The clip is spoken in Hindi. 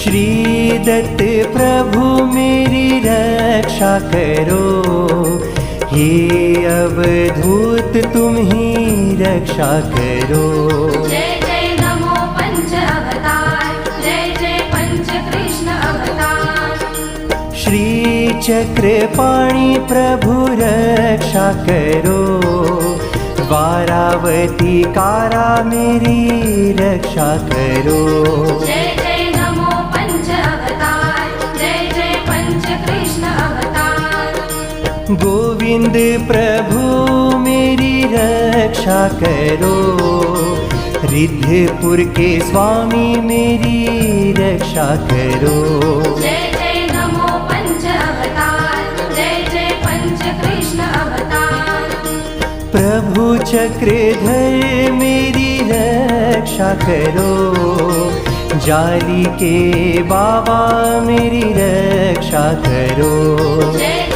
श्री दत्त प्रभु मेरी रक्षा करो, हे अवधूत तुम ही रक्षा करो। जय जय नमो पंच अवतार, जय जय पंच कृष्ण अवतार। श्री चक्रपाणि प्रभु रक्षा करो, वारावती कारा मेरी रक्षा करो। जय जय नमो पंच अवतार, जय जय पंच कृष्ण अवतार। गोविंद प्रभु मेरी रक्षा करो, रिद्धपुर के स्वामी मेरी रक्षा करो। जय जय नमो पंच अवतार, जय जय पंच कृष्ण अवतार। प्रभु चक्रधर मेरी रक्षा करो, जाली के बाबा मेरी रक्षा करो। जय